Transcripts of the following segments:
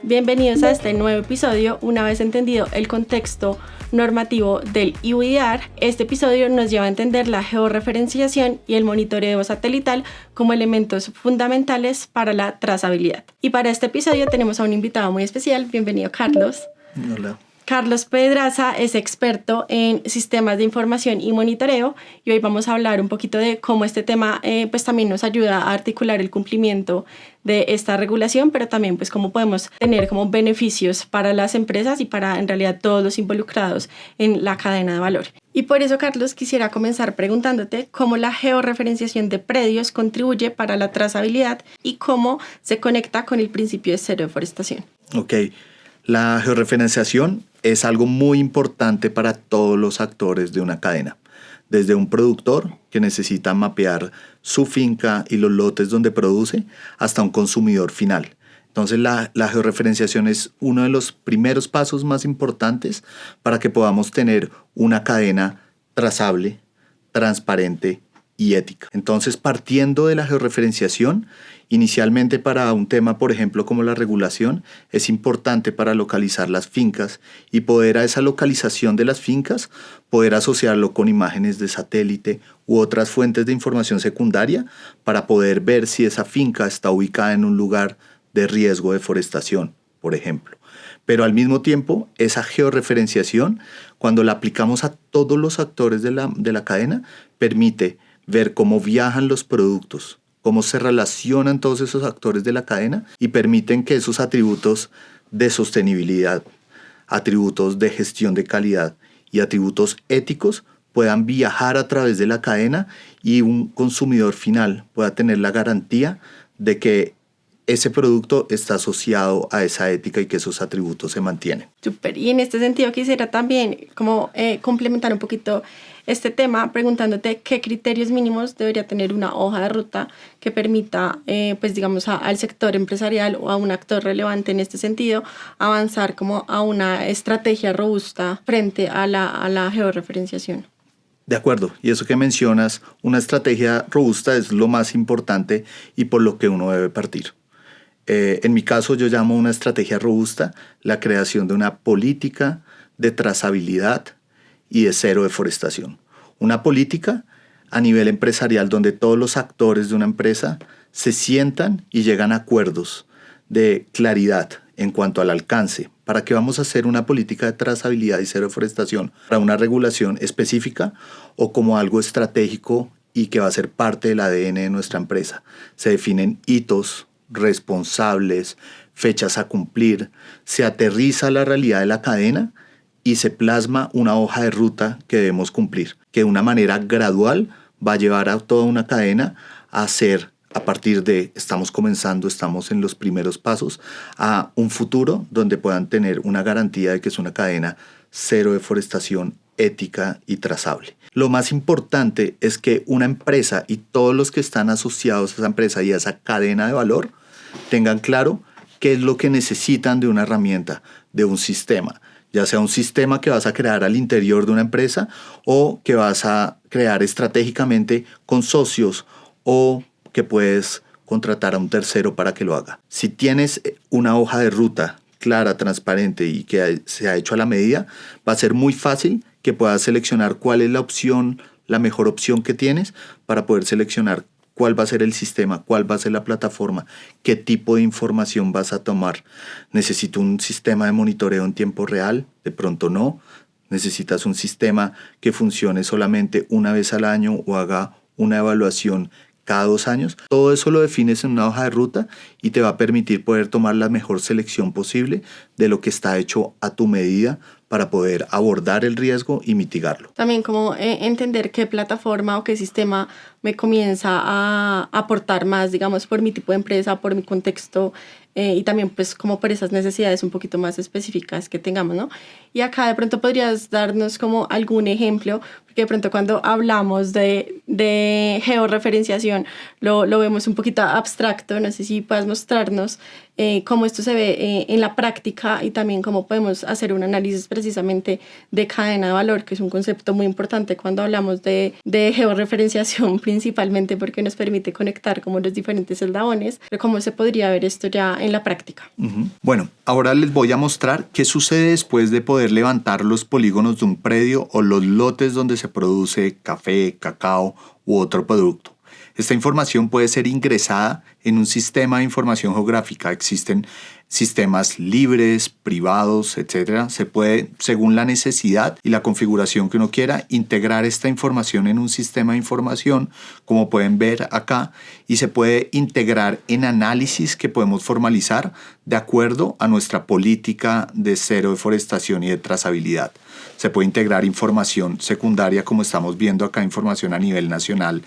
Bienvenidos a este nuevo episodio. Una vez entendido el contexto normativo del EUDR, este episodio nos lleva a entender la georreferenciación y el monitoreo satelital como elementos fundamentales para la trazabilidad. Y para este episodio tenemos a un invitado muy especial. Bienvenido, Carlos. Hola. Carlos Pedraza es experto en sistemas de información y monitoreo y hoy vamos a hablar un poquito de cómo este tema pues también nos ayuda a articular el cumplimiento de esta regulación, pero también pues cómo podemos tener como beneficios para las empresas y para en realidad todos los involucrados en la cadena de valor. Y por eso, Carlos, quisiera comenzar preguntándote cómo la georreferenciación de predios contribuye para la trazabilidad y cómo se conecta con el principio de cero deforestación. Ok, la georreferenciación es algo muy importante para todos los actores de una cadena, desde un productor que necesita mapear su finca y los lotes donde produce, hasta un consumidor final. Entonces la georreferenciación es uno de los primeros pasos más importantes para que podamos tener una cadena trazable, transparente y ética. Entonces, partiendo de la georreferenciación, inicialmente para un tema, por ejemplo, como la regulación, es importante para localizar las fincas y poder a esa localización de las fincas, poder asociarlo con imágenes de satélite u otras fuentes de información secundaria para poder ver si esa finca está ubicada en un lugar de riesgo de deforestación, por ejemplo. Pero al mismo tiempo, esa georreferenciación, cuando la aplicamos a todos los actores de la cadena, permite ver cómo viajan los productos, cómo se relacionan todos esos actores de la cadena y permiten que esos atributos de sostenibilidad, atributos de gestión de calidad y atributos éticos puedan viajar a través de la cadena y un consumidor final pueda tener la garantía de que ese producto está asociado a esa ética y que esos atributos se mantienen. Súper. Y en este sentido quisiera también como complementar un poquito este tema preguntándote qué criterios mínimos debería tener una hoja de ruta que permita, pues digamos, al sector empresarial o a un actor relevante en este sentido avanzar como a una estrategia robusta frente a la georreferenciación. De acuerdo, y eso que mencionas, una estrategia robusta es lo más importante y por lo que uno debe partir. En mi caso yo llamo una estrategia robusta la creación de una política de trazabilidad y de cero deforestación. Una política a nivel empresarial donde todos los actores de una empresa se sientan y llegan a acuerdos de claridad en cuanto al alcance. ¿Para qué vamos a hacer una política de trazabilidad y cero deforestación? ¿Para una regulación específica o como algo estratégico y que va a ser parte del ADN de nuestra empresa? Se definen hitos responsables, fechas a cumplir, se aterriza la realidad de la cadena y se plasma una hoja de ruta que debemos cumplir, que de una manera gradual va a llevar a toda una cadena a ser, a partir de, estamos comenzando, estamos en los primeros pasos, a un futuro donde puedan tener una garantía de que es una cadena cero deforestación, ética y trazable. Lo más importante es que una empresa y todos los que están asociados a esa empresa y a esa cadena de valor tengan claro qué es lo que necesitan de una herramienta, de un sistema, ya sea un sistema que vas a crear al interior de una empresa o que vas a crear estratégicamente con socios o que puedes contratar a un tercero para que lo haga. Si tienes una hoja de ruta clara, transparente y que se ha hecho a la medida, va a ser muy fácil que puedas seleccionar cuál es la opción, la mejor opción que tienes para poder seleccionar cuál va a ser el sistema, cuál va a ser la plataforma, qué tipo de información vas a tomar. ¿Necesito un sistema de monitoreo en tiempo real? De pronto no. ¿Necesitas un sistema que funcione solamente una vez al año o haga una evaluación cada 2 años? Todo eso lo defines en una hoja de ruta y te va a permitir poder tomar la mejor selección posible de lo que está hecho a tu medida para poder abordar el riesgo y mitigarlo. También como entender qué plataforma o qué sistema me comienza a aportar más, digamos, por mi tipo de empresa, por mi contexto y también pues como por esas necesidades un poquito más específicas que tengamos, ¿no? Y acá de pronto podrías darnos como algún ejemplo, porque de pronto cuando hablamos de georreferenciación lo vemos un poquito abstracto. No sé si puedas mostrarnos cómo esto se ve en la práctica y también cómo podemos hacer un análisis precisamente de cadena de valor, que es un concepto muy importante cuando hablamos de georreferenciación, principalmente porque nos permite conectar como los diferentes eslabones. Pero ¿cómo se podría ver esto ya en la práctica? Bueno, ahora les voy a mostrar qué sucede después de poder levantar los polígonos de un predio o los lotes donde se produce café, cacao u otro producto. Esta información puede ser ingresada en un sistema de información geográfica. Existen sistemas libres, privados, etc. Se puede, según la necesidad y la configuración que uno quiera, integrar esta información en un sistema de información, como pueden ver acá, y se puede integrar en análisis que podemos formalizar de acuerdo a nuestra política de cero deforestación y de trazabilidad. Se puede integrar información secundaria, como estamos viendo acá, información a nivel nacional,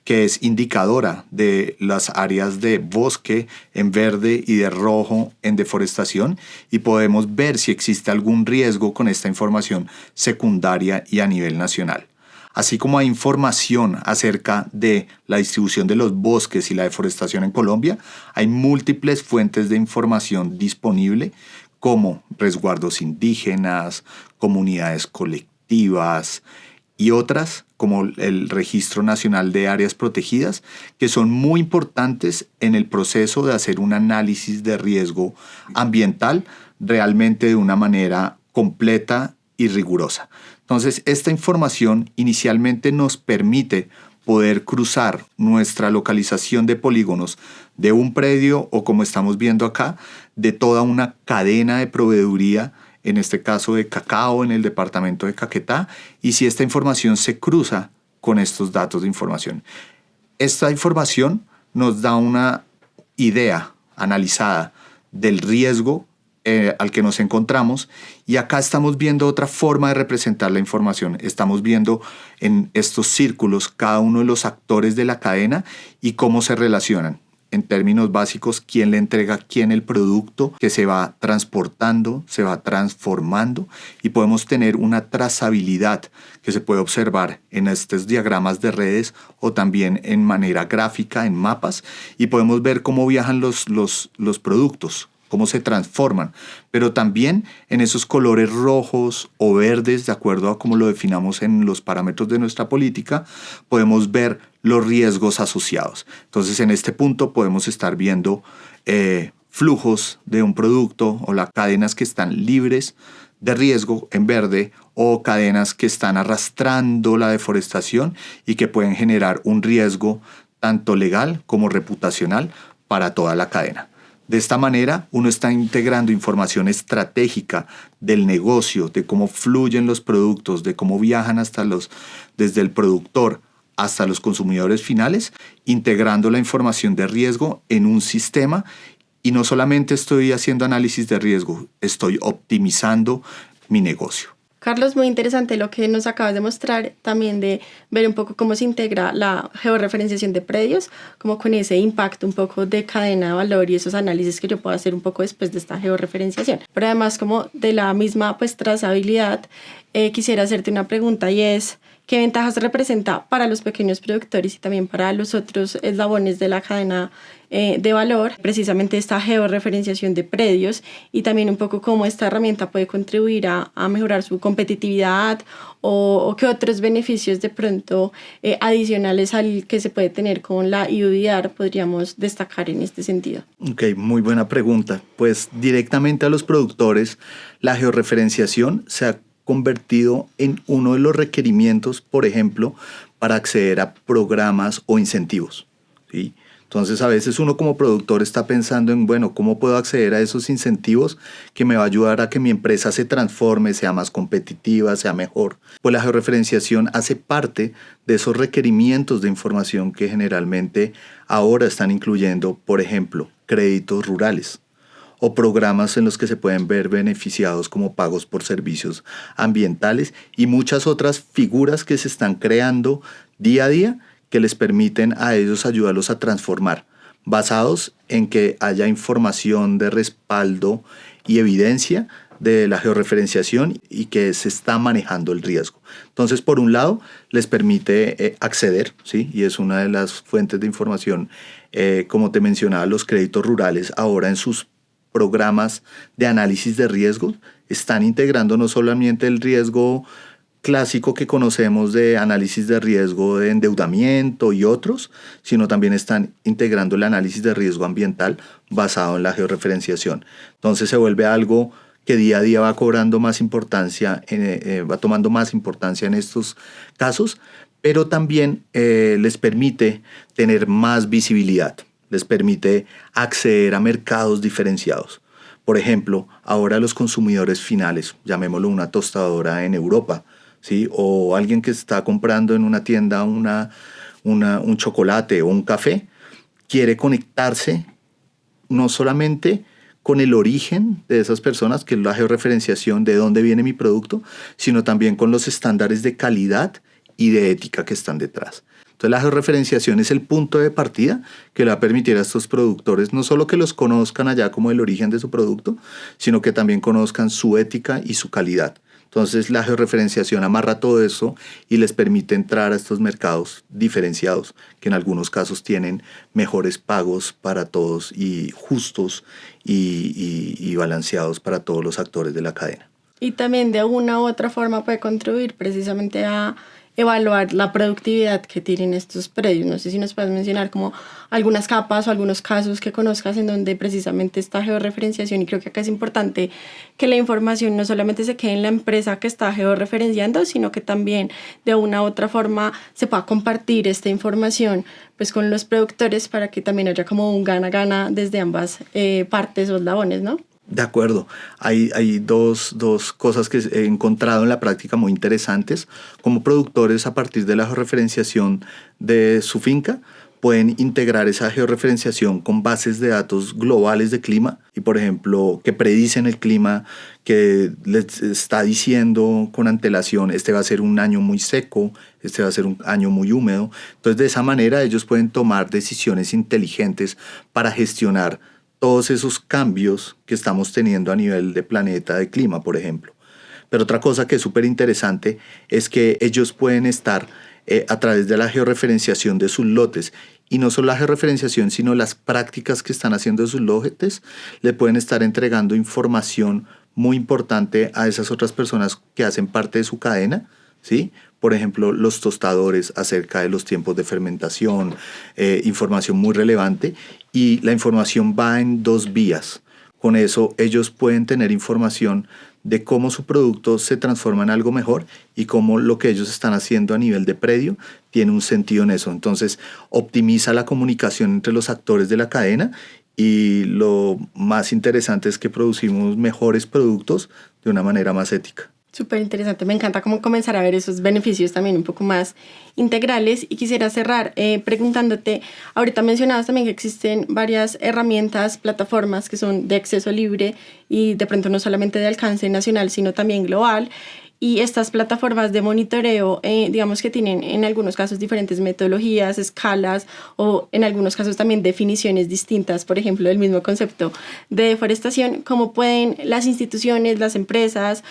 que es indicadora de las áreas de bosque en verde y de rojo en deforestación, y podemos ver si existe algún riesgo con esta información secundaria y a nivel nacional. Así como hay información acerca de la distribución de los bosques y la deforestación en Colombia, hay múltiples fuentes de información disponible como resguardos indígenas, comunidades colectivas y otras como el Registro Nacional de Áreas Protegidas, que son muy importantes en el proceso de hacer un análisis de riesgo ambiental realmente de una manera completa y rigurosa. Entonces, esta información inicialmente nos permite poder cruzar nuestra localización de polígonos de un predio o, como estamos viendo acá, de toda una cadena de proveeduría, en este caso de cacao en el departamento de Caquetá, y si esta información se cruza con estos datos de información. Esta información nos da una idea analizada del riesgo al que nos encontramos, y acá estamos viendo otra forma de representar la información. Estamos viendo en estos círculos cada uno de los actores de la cadena y cómo se relacionan. En términos básicos, quién le entrega a quién el producto que se va transportando, se va transformando, y podemos tener una trazabilidad que se puede observar en estos diagramas de redes o también en manera gráfica, en mapas, y podemos ver cómo viajan los productos, cómo se transforman, pero también en esos colores rojos o verdes, de acuerdo a cómo lo definamos en los parámetros de nuestra política, podemos ver los riesgos asociados. Entonces, en este punto podemos estar viendo flujos de un producto o las cadenas que están libres de riesgo en verde, o cadenas que están arrastrando la deforestación y que pueden generar un riesgo tanto legal como reputacional para toda la cadena. De esta manera, uno está integrando información estratégica del negocio, de cómo fluyen los productos, de cómo viajan desde el productor hasta los consumidores finales, integrando la información de riesgo en un sistema. Y no solamente estoy haciendo análisis de riesgo, estoy optimizando mi negocio. Carlos, muy interesante lo que nos acabas de mostrar, también de ver un poco cómo se integra la georreferenciación de predios, como con ese impacto un poco de cadena de valor y esos análisis que yo puedo hacer un poco después de esta georreferenciación. Pero además, como de la misma trazabilidad, quisiera hacerte una pregunta, y es: ¿qué ventajas representa para los pequeños productores y también para los otros eslabones de la cadena de valor precisamente esta georreferenciación de predios, y también un poco cómo esta herramienta puede contribuir a mejorar su competitividad, o qué otros beneficios de pronto adicionales al que se puede tener con la IUDR podríamos destacar en este sentido? Ok, muy buena pregunta. Pues directamente a los productores, la georreferenciación se ha convertido en uno de los requerimientos, por ejemplo, para acceder a programas o incentivos, ¿sí? Entonces, a veces uno como productor está pensando en, bueno, ¿cómo puedo acceder a esos incentivos que me va a ayudar a que mi empresa se transforme, sea más competitiva, sea mejor? Pues la georreferenciación hace parte de esos requerimientos de información que generalmente ahora están incluyendo, por ejemplo, créditos rurales, o programas en los que se pueden ver beneficiados como pagos por servicios ambientales, y muchas otras figuras que se están creando día a día que les permiten a ellos ayudarlos a transformar, basados en que haya información de respaldo y evidencia de la georreferenciación y que se está manejando el riesgo. Entonces, por un lado, les permite acceder, ¿sí? Y es una de las fuentes de información, como te mencionaba, los créditos rurales ahora en sus programas de análisis de riesgo. Están integrando no solamente el riesgo clásico que conocemos de análisis de riesgo de endeudamiento y otros, sino también están integrando el análisis de riesgo ambiental basado en la georreferenciación. Entonces se vuelve algo que día a día va cobrando más importancia, va tomando más importancia en estos casos, pero también les permite tener más visibilidad, les permite acceder a mercados diferenciados. Por ejemplo, ahora los consumidores finales, llamémoslo una tostadora en Europa, ¿sí? O alguien que está comprando en una tienda un chocolate o un café, quiere conectarse no solamente con el origen de esas personas, que es la georreferenciación de dónde viene mi producto, sino también con los estándares de calidad y de ética que están detrás. Entonces la georreferenciación es el punto de partida que le va a permitir a estos productores no solo que los conozcan allá como el origen de su producto, sino que también conozcan su ética y su calidad. Entonces la georreferenciación amarra todo eso y les permite entrar a estos mercados diferenciados, que en algunos casos tienen mejores pagos para todos y justos y balanceados para todos los actores de la cadena. Y también de una u otra forma puede contribuir precisamente a evaluar la productividad que tienen estos predios. No sé si nos puedes mencionar como algunas capas o algunos casos que conozcas en donde precisamente esta georreferenciación, y creo que acá es importante que la información no solamente se quede en la empresa que está georreferenciando, sino que también de una u otra forma se pueda compartir esta información pues con los productores para que también haya como un gana-gana desde ambas partes o eslabones, ¿no? De acuerdo. Hay dos cosas que he encontrado en la práctica muy interesantes. Como productores, a partir de la georreferenciación de su finca, pueden integrar esa georreferenciación con bases de datos globales de clima y, por ejemplo, que predicen el clima, que les está diciendo con antelación, este va a ser un año muy seco, este va a ser un año muy húmedo. Entonces, de esa manera, ellos pueden tomar decisiones inteligentes para gestionar todos esos cambios que estamos teniendo a nivel de planeta, de clima, por ejemplo. Pero otra cosa que es súper interesante es que ellos pueden estar a través de la georreferenciación de sus lotes, y no solo la georreferenciación, sino las prácticas que están haciendo de sus lotes, le pueden estar entregando información muy importante a esas otras personas que hacen parte de su cadena, ¿sí? Por ejemplo, los tostadores acerca de los tiempos de fermentación, información muy relevante, y la información va en dos vías. Con eso ellos pueden tener información de cómo su producto se transforma en algo mejor y cómo lo que ellos están haciendo a nivel de predio tiene un sentido en eso. Entonces optimiza la comunicación entre los actores de la cadena, y lo más interesante es que producimos mejores productos de una manera más ética. Súper interesante, me encanta cómo comenzar a ver esos beneficios también un poco más integrales. Y quisiera cerrar preguntándote, ahorita mencionabas también que existen varias herramientas, plataformas que son de acceso libre y de pronto no solamente de alcance nacional, sino también global. Y estas plataformas de monitoreo, digamos que tienen en algunos casos diferentes metodologías, escalas o en algunos casos también definiciones distintas, por ejemplo, del mismo concepto de deforestación. ¿Cómo pueden las instituciones, las empresas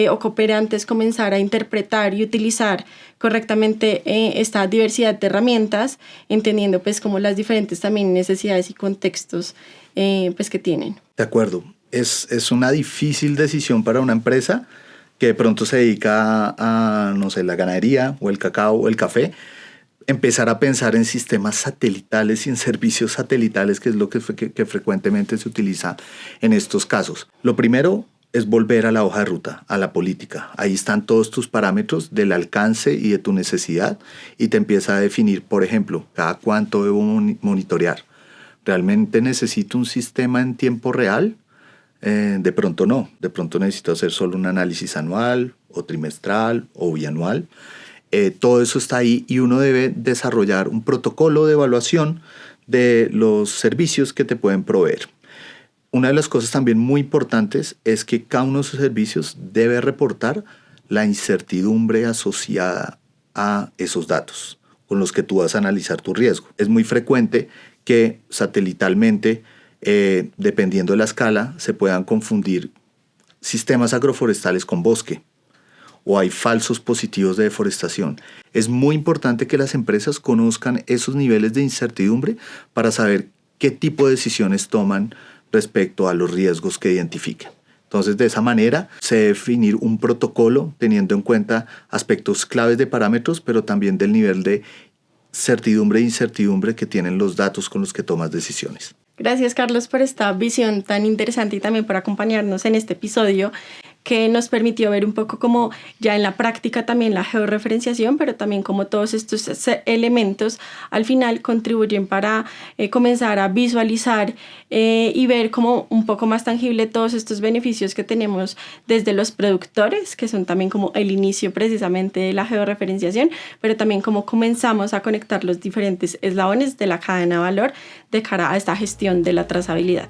o cooperantes comenzar a interpretar y utilizar correctamente esta diversidad de herramientas, entendiendo pues como las diferentes también necesidades y contextos pues que tienen? De acuerdo. Es una difícil decisión para una empresa que de pronto se dedica a, no sé, la ganadería o el cacao o el café, empezar a pensar en sistemas satelitales y en servicios satelitales, que es lo que frecuentemente se utiliza en estos casos. Lo primero es volver a la hoja de ruta, a la política. Ahí están todos tus parámetros del alcance y de tu necesidad, y te empieza a definir, por ejemplo, cada cuánto debo monitorear. ¿Realmente necesito un sistema en tiempo real? De pronto no, de pronto necesito hacer solo un análisis anual o trimestral o bianual. Todo eso está ahí, y uno debe desarrollar un protocolo de evaluación de los servicios que te pueden proveer. Una de las cosas también muy importantes es que cada uno de esos servicios debe reportar la incertidumbre asociada a esos datos con los que tú vas a analizar tu riesgo. Es muy frecuente que satelitalmente, dependiendo de la escala, se puedan confundir sistemas agroforestales con bosque, o hay falsos positivos de deforestación. Es muy importante que las empresas conozcan esos niveles de incertidumbre para saber qué tipo de decisiones toman respecto a los riesgos que identifiquen. Entonces, de esa manera se debe definir un protocolo teniendo en cuenta aspectos claves de parámetros, pero también del nivel de certidumbre e incertidumbre que tienen los datos con los que tomas decisiones. Gracias, Carlos, por esta visión tan interesante y también por acompañarnos en este episodio que nos permitió ver un poco como ya en la práctica también la georreferenciación, pero también como todos estos elementos al final contribuyen para comenzar a visualizar y ver como un poco más tangible todos estos beneficios que tenemos desde los productores, que son también como el inicio precisamente de la georreferenciación, pero también cómo comenzamos a conectar los diferentes eslabones de la cadena de valor de cara a esta gestión de la trazabilidad.